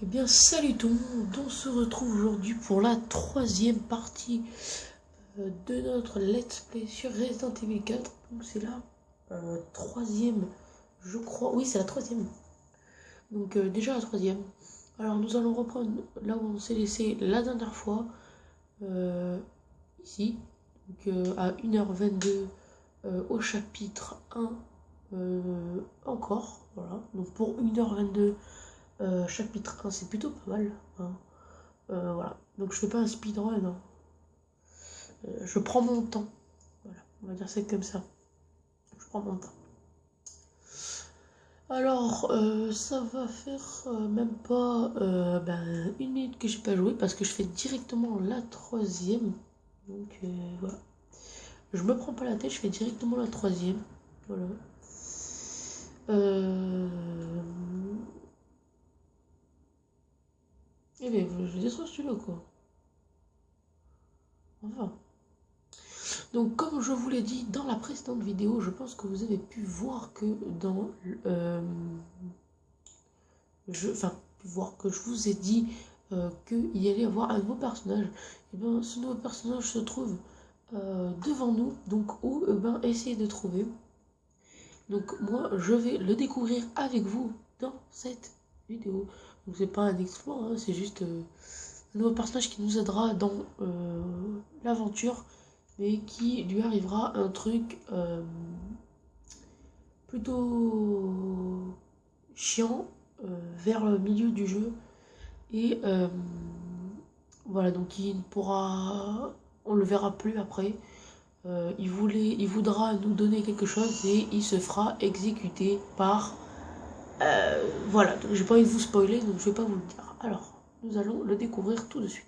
Eh bien, salut tout le monde, on se retrouve aujourd'hui pour la troisième partie de notre Let's Play sur Resident Evil 4. Donc c'est la troisième, je crois, oui c'est la troisième. Donc déjà la troisième. Alors nous allons reprendre là où on s'est laissé la dernière fois, ici, donc à 1h22 au chapitre 1 encore, voilà. Donc pour 1h22 chapitre 1 c'est plutôt pas mal, hein. Voilà, donc je fais pas un speedrun, hein. Je prends mon temps, voilà, on va dire c'est comme ça, je prends mon temps. Alors, ça va faire même pas une minute que j'ai pas joué parce que je fais directement la troisième, donc voilà. Je me prends pas la tête, je fais directement la troisième, voilà. Eh bien, je détruis celui-là, quoi. Enfin. Donc comme je vous l'ai dit dans la précédente vidéo, je pense que vous avez pu voir que dans je vous ai dit qu'il y allait y avoir un nouveau personnage. Et bien ce nouveau personnage se trouve devant nous, donc où essayez de trouver. Donc moi je vais le découvrir avec vous dans cette vidéo. Donc c'est pas un exploit, hein, c'est juste un nouveau personnage qui nous aidera dans l'aventure, mais qui lui arrivera un truc plutôt chiant vers le milieu du jeu. Et voilà, donc on le verra plus après. Il voudra nous donner quelque chose et il se fera exécuter par... voilà, donc j'ai pas envie de vous spoiler, donc je vais pas vous le dire. Alors, nous allons le découvrir tout de suite.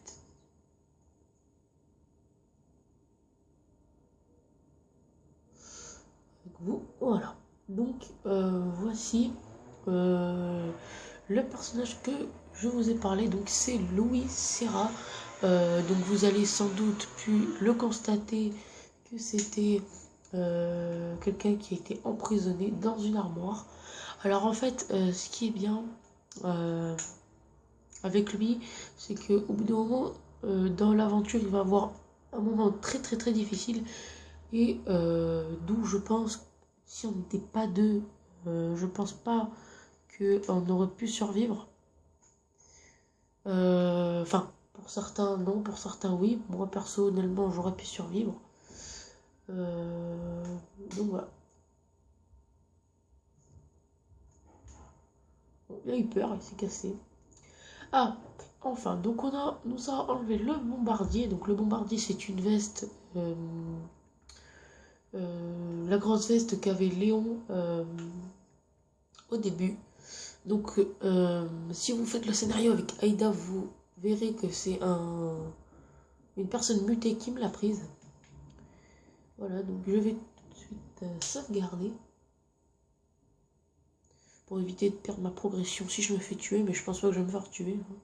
Voilà, donc voici le personnage que je vous ai parlé, donc c'est Louis Serra. Donc vous allez sans doute pu le constater que c'était quelqu'un qui a été emprisonné dans une armoire. Alors en fait, ce qui est bien avec lui, c'est qu'au bout d'un moment, dans l'aventure, il va avoir un moment très très très difficile. Et d'où je pense, si on n'était pas deux, je pense pas qu'on aurait pu survivre. Enfin, pour certains non, pour certains oui. Moi personnellement, j'aurais pu survivre. Donc voilà. Bon, il a eu peur, il s'est cassé. Ah, enfin, donc nous a enlevé le bombardier. Donc le bombardier, c'est une veste, la grosse veste qu'avait Léon au début. Donc, si vous faites le scénario avec Aïda, vous verrez que c'est une personne mutée qui me l'a prise. Voilà, donc je vais tout de suite sauvegarder pour éviter de perdre ma progression si je me fais tuer, mais je pense pas que je vais me faire tuer, hein.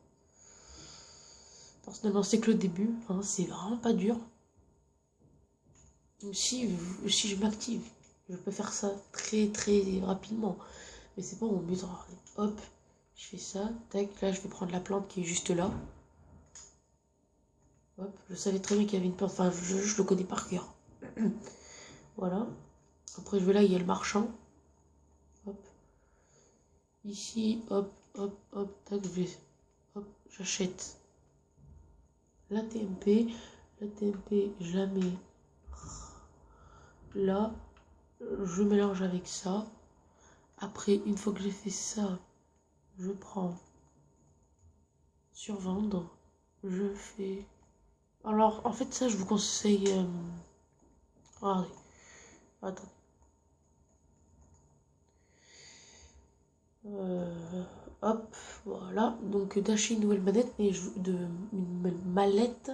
Personnellement, c'est que le début, hein, c'est vraiment pas dur. Donc, si je m'active, je peux faire ça très très rapidement, mais c'est pas mon but. Hop, je fais ça, tac, là je vais prendre la plante qui est juste là. Hop, je savais très bien qu'il y avait une plante, enfin je le connais par cœur. Voilà. Après je vais là, il y a le marchand. Hop. Ici, hop, hop, hop, tac, hop, j'achète la TMP. La TMP, je la mets là. Je mélange avec ça. Après, une fois que j'ai fait ça, je prends survendre. Je fais... Alors, en fait, ça, je vous conseille... Regardez. Attends. Hop, voilà. Donc, d'acheter une nouvelle manette, mais une mallette.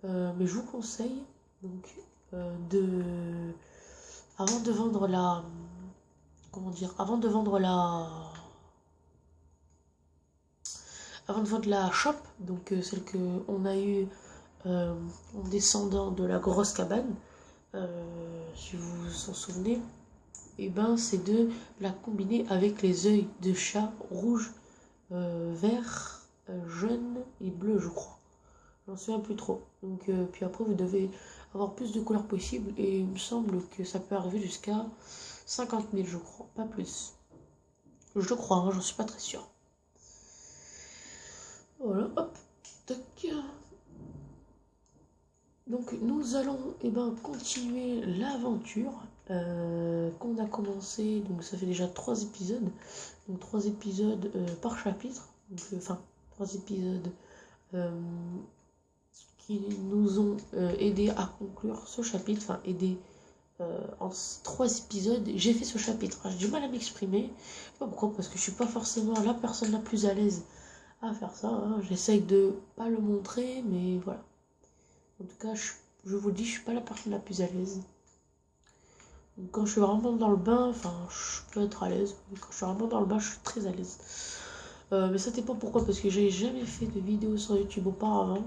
Mais je vous conseille, donc, avant de vendre la... Comment dire? Avant de vendre la shop, donc celle qu'on a eue en descendant de la grosse cabane, si vous vous en souvenez, et ben c'est de la combiner avec les œils de chat rouge, vert jaune et bleu, je crois. J'en souviens plus trop. Donc, puis après, vous devez avoir plus de couleurs possibles. Et il me semble que ça peut arriver jusqu'à 50 000, je crois. Pas plus. Je crois, hein, j'en suis pas très sûre. Voilà, hop, tac. Donc, nous allons continuer l'aventure qu'on a commencé. Donc, ça fait déjà 3 épisodes. Donc, 3 épisodes par chapitre. Donc, enfin, 3 épisodes qui nous ont aidé à conclure ce chapitre. Enfin, aidé en 3 épisodes. J'ai fait ce chapitre. J'ai du mal à m'exprimer. Je sais pas pourquoi, parce que je suis pas forcément la personne la plus à l'aise à faire ça. Hein. J'essaye de pas le montrer, mais voilà. En tout cas, je vous dis, je suis pas la personne la plus à l'aise. Donc, quand je suis vraiment dans le bain, enfin, je peux être à l'aise. Mais quand je suis vraiment dans le bain, je suis très à l'aise. Mais ça dépend pourquoi, parce que j'ai jamais fait de vidéo sur YouTube auparavant.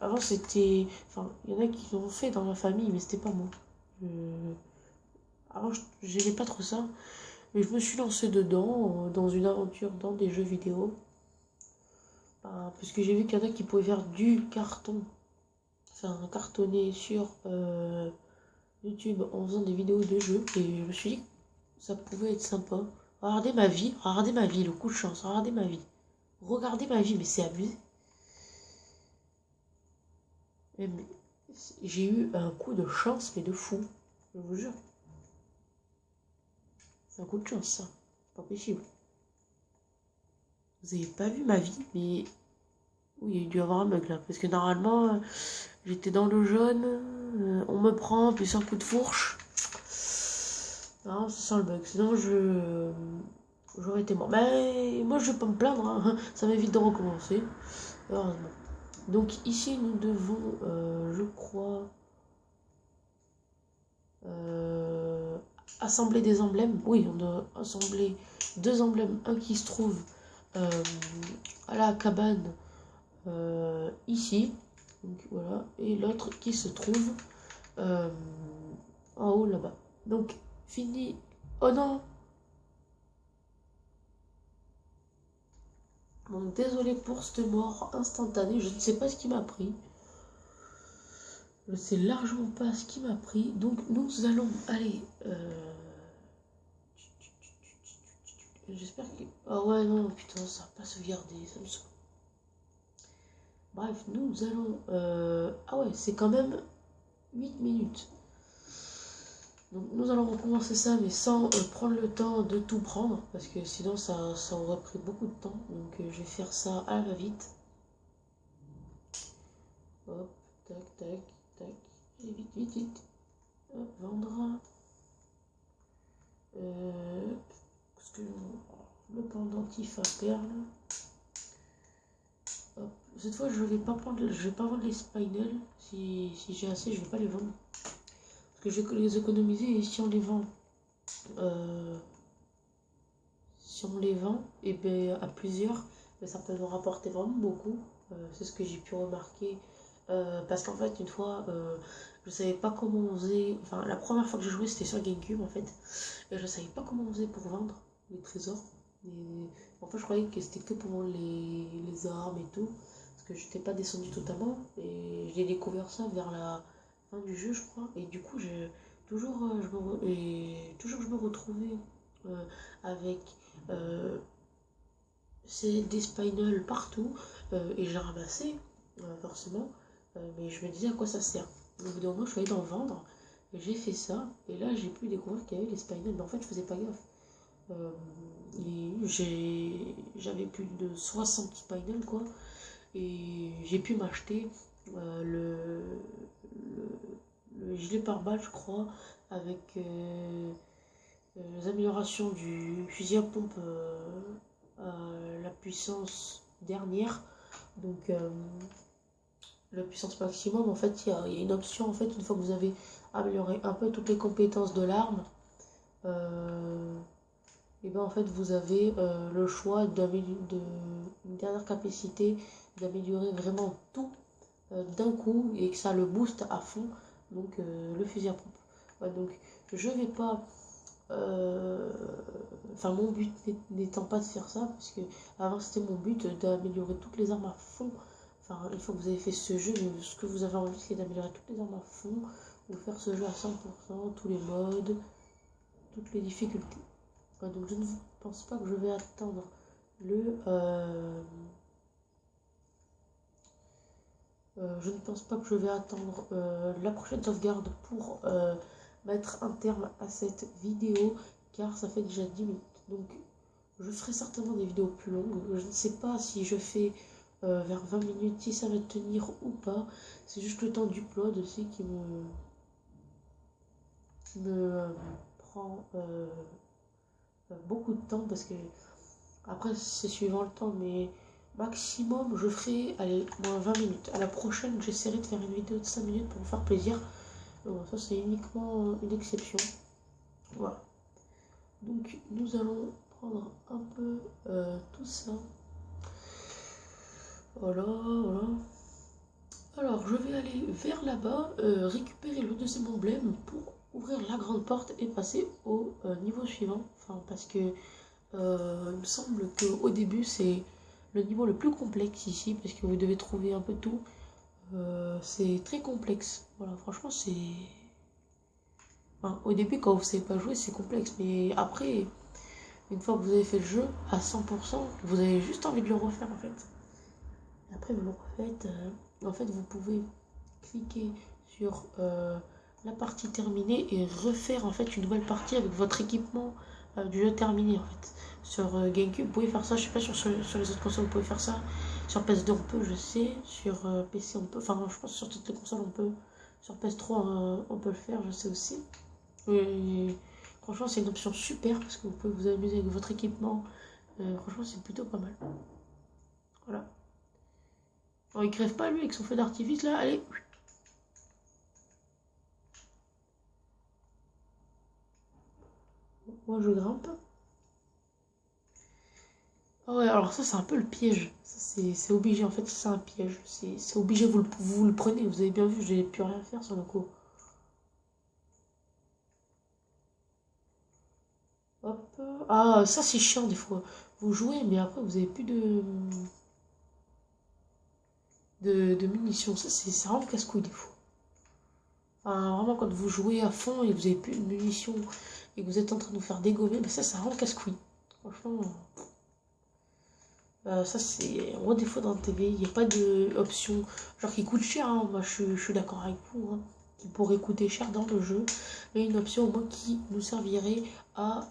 Avant, c'était... Enfin, il y en a qui l'ont fait dans ma famille, mais c'était pas moi. Avant, j'aimais pas trop ça. Mais je me suis lancée dedans, dans une aventure dans des jeux vidéo. Parce que j'ai vu qu'il y en a qui pouvaient faire du carton. Enfin, cartonné sur YouTube en faisant des vidéos de jeux. Et je me suis dit que ça pouvait être sympa. Regardez ma vie, le coup de chance, regardez ma vie. Regardez ma vie, mais c'est abusé. J'ai eu un coup de chance, mais de fou. Je vous jure. C'est un coup de chance, ça. C'est pas possible. Vous avez pas vu ma vie, mais... Oui, il y a dû y avoir un bug là. Parce que normalement, j'étais dans le jaune. On me prend, puis c'est un coup de fourche. Non, c'est ça le bug. Sinon, j'aurais été mort. Mais moi, je vais pas me plaindre. Hein. Ça m'évite de recommencer. Heureusement. Donc ici, nous devons, je crois, assembler des emblèmes. Oui, on doit assembler 2 emblèmes. Un qui se trouve à la cabane ici. Donc voilà. Et l'autre qui se trouve en haut là-bas. Donc, fini. Oh non! Bon, désolé pour cette mort instantanée. Je ne sais pas ce qui m'a pris. Je sais largement pas ce qui m'a pris. Donc, nous allons aller... J'espère que... Ah ouais, non, putain, ça va pas sauvegarder. Ça me saoule. Bref, nous allons... Ah ouais, c'est quand même 8 minutes. Donc nous allons recommencer ça, mais sans prendre le temps de tout prendre, parce que sinon ça aurait pris beaucoup de temps. Donc je vais faire ça à la va-vite. Hop, tac, tac, tac. Et vite, vite, vite. Hop, vendre. Parce que le pendentif à perles. Hop. Cette fois je vais pas vendre les spinels. Si j'ai assez, je vais pas les vendre. Que je vais les économiser, et si on les vend et ben à plusieurs, ben ça peut nous rapporter vraiment beaucoup. C'est ce que j'ai pu remarquer parce qu'en fait une fois je savais pas comment on faisait. Enfin, la première fois que j'ai joué c'était sur GameCube en fait, et je savais pas comment on faisait pour vendre les trésors. Et en fait je croyais que c'était que pour les armes et tout, parce que j'étais pas descendu totalement, et j'ai découvert ça vers la du jeu, je crois. Et du coup, toujours, je me retrouvais avec des spinels partout, et je les ramassais forcément, mais je me disais à quoi ça sert. Au bout d'un moment, je suis allée d'en vendre, et j'ai fait ça, et là j'ai pu découvrir qu'il y avait les spinels, mais en fait je faisais pas gaffe. J'avais plus de 60 spinels quoi, et j'ai pu m'acheter le gilet pare-balles, je crois, avec les améliorations du fusil à pompe à la puissance dernière. Donc la puissance maximum, en fait, il y a une option, en fait, une fois que vous avez amélioré un peu toutes les compétences de l'arme, et ben en fait vous avez le choix d'une dernière capacité d'améliorer vraiment tout d'un coup, et que ça le booste à fond. Donc le fusil à pompe. Ouais, donc je vais pas Enfin, mon but n'étant pas de faire ça, parce que avant c'était mon but d'améliorer toutes les armes à fond. Enfin, une fois que vous avez fait ce jeu, ce que vous avez envie, c'est d'améliorer toutes les armes à fond, ou faire ce jeu à 100%, tous les modes, toutes les difficultés. Donc je ne pense pas que je vais attendre le... je ne pense pas que je vais attendre la prochaine sauvegarde pour mettre un terme à cette vidéo, car ça fait déjà 10 minutes. Donc je ferai certainement des vidéos plus longues. Je ne sais pas si je fais vers 20 minutes, si ça va tenir ou pas. C'est juste le temps d'upload aussi qui me prend beaucoup de temps, parce que après c'est suivant le temps, mais maximum je ferai, allez, moins 20 minutes. À la prochaine, j'essaierai de faire une vidéo de 5 minutes pour vous faire plaisir. Ça c'est uniquement une exception. Voilà. Donc nous allons prendre un peu tout ça. Voilà, voilà. Alors je vais aller vers là-bas, récupérer le deuxième emblème pour ouvrir la grande porte et passer au niveau suivant. Enfin, parce que il me semble qu'au début c'est le niveau le plus complexe ici, parce que vous devez trouver un peu tout. C'est très complexe. Voilà, franchement c'est... Enfin, au début quand vous savez pas jouer c'est complexe, mais après, une fois que vous avez fait le jeu à 100%, vous avez juste envie de le refaire en fait. Et après vous le refaites, en fait vous pouvez cliquer sur la partie terminée et refaire en fait une nouvelle partie avec votre équipement du jeu terminé en fait. Sur GameCube vous pouvez faire ça, je sais pas sur les autres consoles vous pouvez faire ça. Sur PS2 on peut, je sais, sur PC on peut, enfin je pense que sur toutes les consoles on peut, sur PS3 on peut le faire, je sais aussi. Et franchement c'est une option super parce que vous pouvez vous amuser avec votre équipement, franchement c'est plutôt pas mal. Voilà. Alors, il crève pas lui avec son feu d'artifice là, allez. Moi je grimpe. Ah ouais, alors ça c'est un peu le piège. C'est obligé en fait, c'est un piège. C'est obligé, vous le prenez. Vous avez bien vu, j'ai plus rien faire sur le coup. Hop. Ah, ça c'est chiant des fois. Vous jouez, mais après vous avez plus de munitions. Ça c'est vraiment casse-couille des fois. Enfin, vraiment quand vous jouez à fond et vous avez plus de munitions et que vous êtes en train de vous faire dégommer, bah ça c'est vraiment casse-couille. Franchement. Ça c'est un gros défaut dans le TV, il n'y a pas d'option genre qui coûte cher, hein. Moi je suis d'accord avec vous, hein, qui pourrait coûter cher dans le jeu, mais une option au moins qui nous servirait à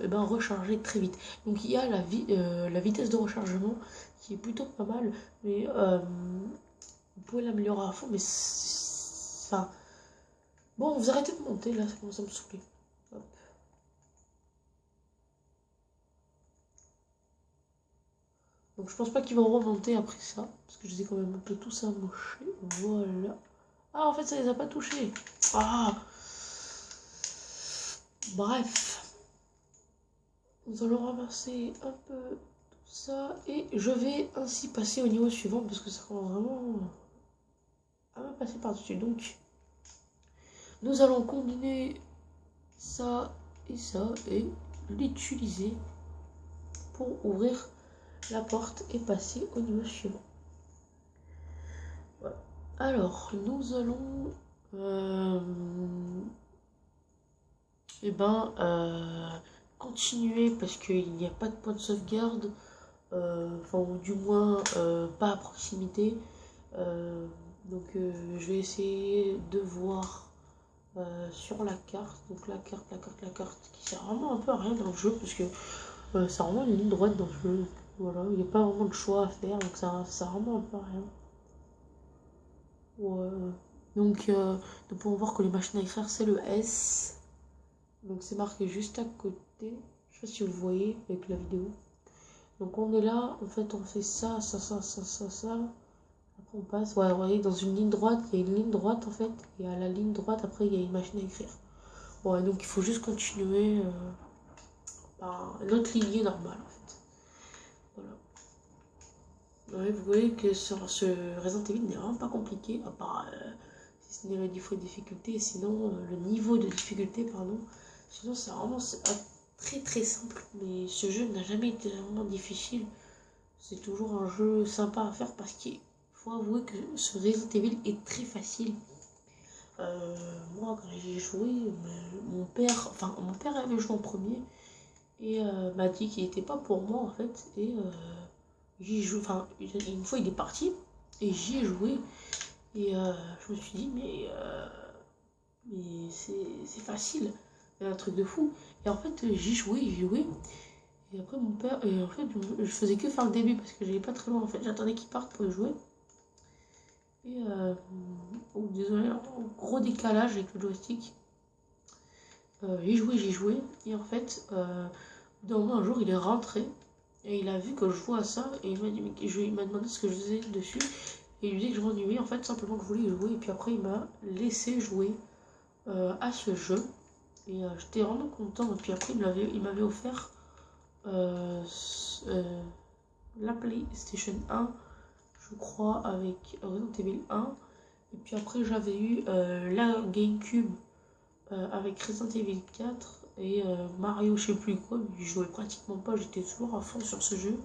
eh ben, recharger très vite. Donc il y a la vitesse de rechargement qui est plutôt pas mal, mais vous pouvez l'améliorer à fond, mais ça... Bon, vous arrêtez de monter là, ça commence à me saouler. Hop. Donc je pense pas qu'ils vont remonter après ça, parce que je les ai quand même un peu tous amochés. Voilà. Ah, en fait, ça les a pas touchés. Ah. Bref. Nous allons ramasser un peu tout ça. Et je vais ainsi passer au niveau suivant, parce que ça commence vraiment à me passer par-dessus. Donc, nous allons combiner ça, et l'utiliser pour ouvrir la porte et passer au niveau suivant. Voilà. Alors, nous allons... eh ben, continuer parce qu'il n'y a pas de point de sauvegarde, enfin, ou du moins pas à proximité. Donc, je vais essayer de voir sur la carte. Donc, la carte qui sert vraiment un peu à rien dans le jeu parce que c'est vraiment une ligne droite dans le jeu. Voilà, il n'y a pas vraiment de choix à faire, donc ça sert vraiment un peu à rien. Ouais. Donc, nous pouvons voir que les machines à extraire, c'est le S. Donc, c'est marqué juste à côté. Je sais pas si vous voyez avec la vidéo. Donc, on est là. En fait, on fait ça, ça, ça, ça, ça, ça. Après, on passe. Ouais, vous voyez, dans une ligne droite, il y a une ligne droite, en fait. Et à la ligne droite, après, il y a une machine à écrire. Ouais, donc, il faut juste continuer par notre lignée normale, en fait. Voilà. Ouais, vous voyez que sur ce Resident Evil n'est vraiment pas compliqué, à part si ce n'est le niveau de difficulté, sinon le niveau de difficulté, pardon, Sinon, c'est très très simple. Mais ce jeu n'a jamais été vraiment difficile. C'est toujours un jeu sympa à faire parce qu'il faut avouer que ce Resident Evil est très facile. Moi, quand j'ai joué, mon père avait joué en premier et m'a dit qu'il n'était pas pour moi en fait. Et j'y joue, enfin, une fois il est parti et j'y ai joué et je me suis dit, mais c'est facile, c'est un truc de fou. Et en fait, j'y jouais, et après mon père, et en fait, je faisais que faire le début parce que j'allais pas très loin en fait, j'attendais qu'il parte pour y jouer. Et oh, désolé, un gros décalage avec le joystick. J'ai joué, et en fait, d'un moment, un jour, il est rentré, et il a vu que je jouais à ça, et il m'a demandé ce que je faisais dessus, et il lui dit que je m'ennuyais, en fait, simplement que je voulais y jouer, et puis après, il m'a laissé jouer à ce jeu, et j'étais vraiment content, et puis après, il m'avait offert la PlayStation 1, je crois, avec Resident Evil 1, et puis après, j'avais eu la GameCube avec Resident Evil 4 et Mario, je sais plus quoi, mais je jouais pratiquement pas, j'étais toujours à fond sur ce jeu.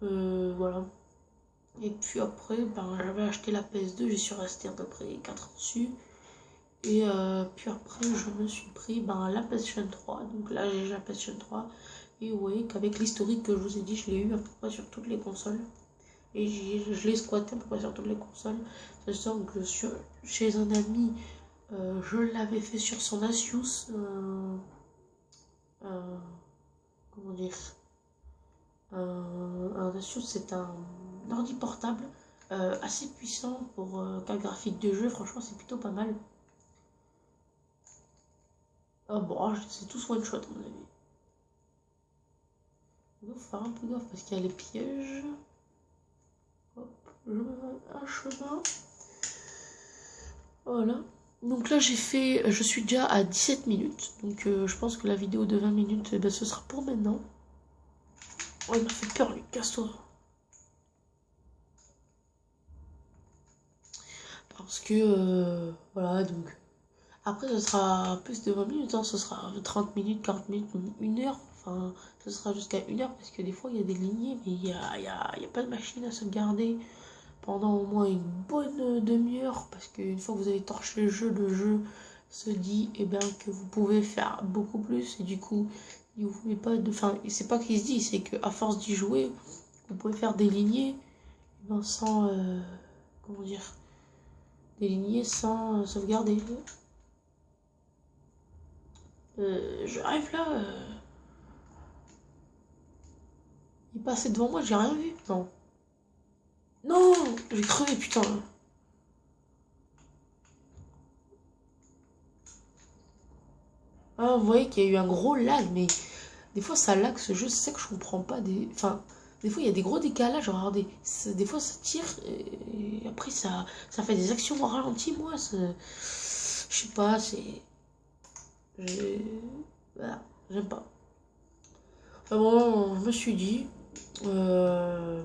Voilà. Et puis après, ben, j'avais acheté la PS2, j'y suis resté à peu près 4 ans dessus. Et puis après, je me suis pris ben, la PlayStation 3. Donc là, j'ai la PlayStation 3. Et ouais, qu'avec l'historique que je vous ai dit, je l'ai eu à peu près sur toutes les consoles. Et je l'ai squatté à peu près sur toutes les consoles. Sachant que chez un ami, je l'avais fait sur son Asus. Comment dire, un Asus, c'est un ordi portable assez puissant pour carte graphique de jeu. Franchement, c'est plutôt pas mal. Ah bon, c'est tous one shot à mon avis. Il faut faire un peu gaffe parce qu'il y a les pièges. Hop, je me fais un chemin. Voilà. Donc là, je suis déjà à 17 minutes. Donc je pense que la vidéo de 20 minutes, eh ben, ce sera pour maintenant. Oh, il m'a fait peur, lui, casse-toi. Parce que, voilà, donc. Après, ce sera plus de 20 minutes, hein, ce sera 30 minutes, 40 minutes, 1 heure. Enfin, ce sera jusqu'à 1 heure parce que des fois, il y a des lignées, mais il y a pas de machine à sauvegarder pendant au moins une bonne demi-heure. Parce qu'une fois que vous avez torché le jeu se dit eh ben, que vous pouvez faire beaucoup plus. Et du coup, il vous met pas de. Enfin, c'est pas qu'il se dit, c'est qu'à force d'y jouer, vous pouvez faire des lignées ben, sans. Comment dire, des lignées sans sauvegarder. J'arrive là. Il passait devant moi, j'ai rien vu. Non. Non, j'ai crevé, putain. Ah, vous voyez qu'il y a eu un gros lag, mais des fois ça lag ce jeu, c'est ça que je comprends pas. Enfin, des fois il y a des gros décalages, regardez. Des fois ça tire et après ça fait des actions au ralenti, moi. Je sais pas, c'est. Voilà, j'aime pas. Enfin bon, je me suis dit. Euh,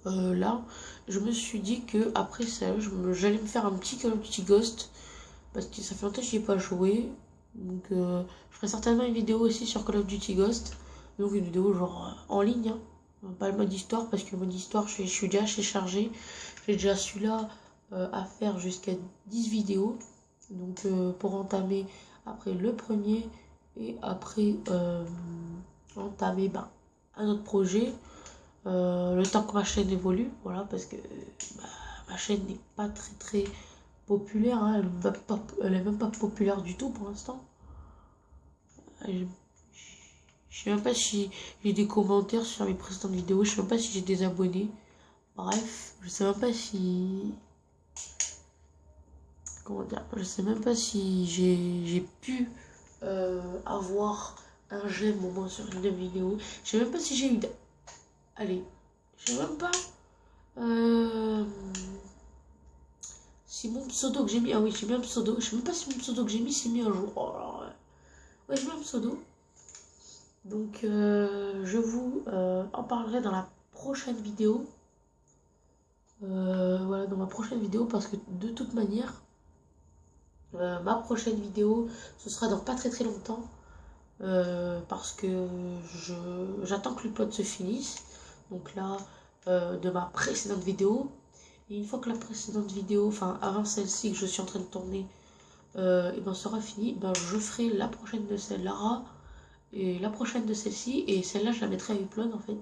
là, je me suis dit que après ça, j'allais me faire un petit Call of Duty Ghost parce que ça fait longtemps que j'y ai pas joué. Donc, je ferai certainement une vidéo aussi sur Call of Duty Ghost. Donc, une vidéo genre en ligne, hein. Pas le mode histoire parce que le mode histoire, je suis déjà assez chargé. J'ai déjà celui-là à faire jusqu'à 10 vidéos. Donc, pour entamer après le premier et après entamer ben, un autre projet. Le temps que ma chaîne évolue, voilà, parce que bah, ma chaîne n'est pas très très populaire, hein, elle est même pas populaire du tout pour l'instant. Je sais même pas si j'ai des commentaires sur mes précédentes vidéos, je sais même pas si j'ai des abonnés. Bref, je sais même pas si. Comment dire, je sais même pas si j'ai pu avoir un j'aime au moins sur une vidéo. Je sais même pas si j'ai eu. Allez, je sais même pas. Si mon pseudo que j'ai mis. Ah oui, j'ai mis un pseudo. Je sais même pas si mon pseudo que j'ai mis s'est mis un jour. Oh là là. Ouais, j'ai mis un pseudo. Donc, je vous en parlerai dans la prochaine vidéo. Voilà, dans ma prochaine vidéo, parce que de toute manière, Ma prochaine vidéo, ce sera dans pas très longtemps. Parce que j'attends que le pod se finisse. Donc là, de ma précédente vidéo. Et une fois que la précédente vidéo, enfin avant celle-ci que je suis en train de tourner, et ben sera finie, ben je ferai la prochaine de celle-là et la prochaine de celle-ci, et celle-là je la mettrai à upload en fait.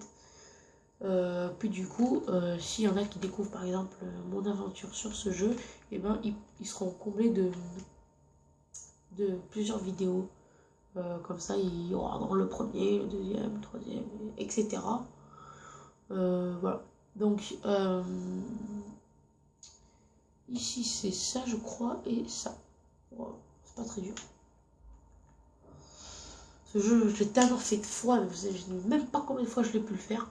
Puis du coup, s'il y en a qui découvrent par exemple mon aventure sur ce jeu, et ben ils seront comblés de plusieurs vidéos. Comme ça, il y aura dans le premier, le deuxième, le troisième, etc. Voilà. Donc, ici, c'est ça, je crois, et ça. Voilà. C'est pas très dur. Ce jeu, je l'ai tellement fait de fois, mais je ne sais même pas combien de fois je l'ai pu le faire.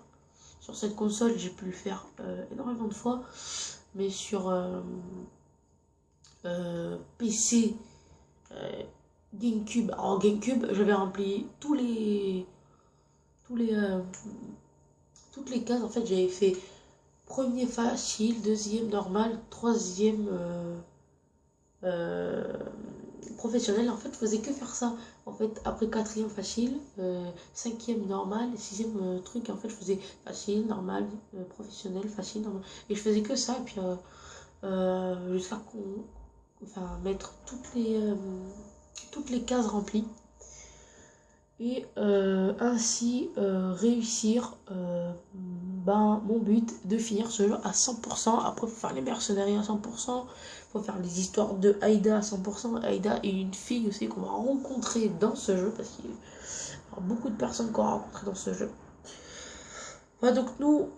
Sur cette console, j'ai pu le faire énormément de fois. Mais sur PC, GameCube. Alors, GameCube, j'avais rempli toutes les cases. En fait, j'avais fait premier facile, deuxième normal, troisième professionnel. En fait, je faisais que faire ça. En fait, après quatrième facile, cinquième normal, sixième truc. En fait, je faisais facile, normal, professionnel, facile, normal. Et je faisais que ça. Et puis, jusqu'à mettre toutes les cases remplies. Et ainsi réussir mon but de finir ce jeu à 100%. Après, il faut faire les mercenaires à 100%. Il faut faire les histoires de Aïda à 100%. Aïda est une fille aussi qu'on va rencontrer dans ce jeu, parce qu'il y a beaucoup de personnes qu'on va rencontrer dans ce jeu. Voilà, donc nous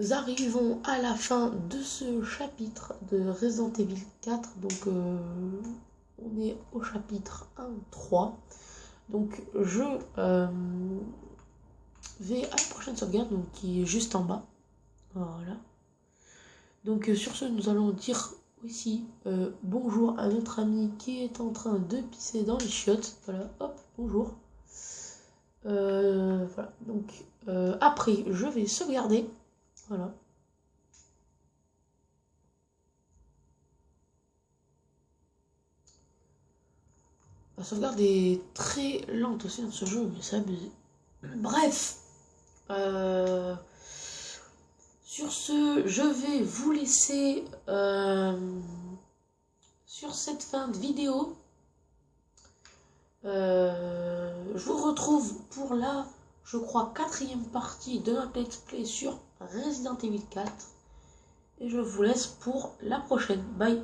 arrivons à la fin de ce chapitre de Resident Evil 4. Donc on est au chapitre 1-3. Donc je vais à la prochaine sauvegarde, donc, qui est juste en bas. Voilà. Donc sur ce, nous allons dire aussi bonjour à notre ami qui est en train de pisser dans les chiottes. Voilà, hop, bonjour. Voilà, donc après, je vais sauvegarder. Voilà. La sauvegarde est très lente aussi dans ce jeu, mais c'est abusé. Bref. Sur ce, je vais vous laisser sur cette fin de vidéo. Je vous retrouve pour la, je crois, quatrième partie de notre let's play sur Resident Evil 4. Et je vous laisse pour la prochaine. Bye.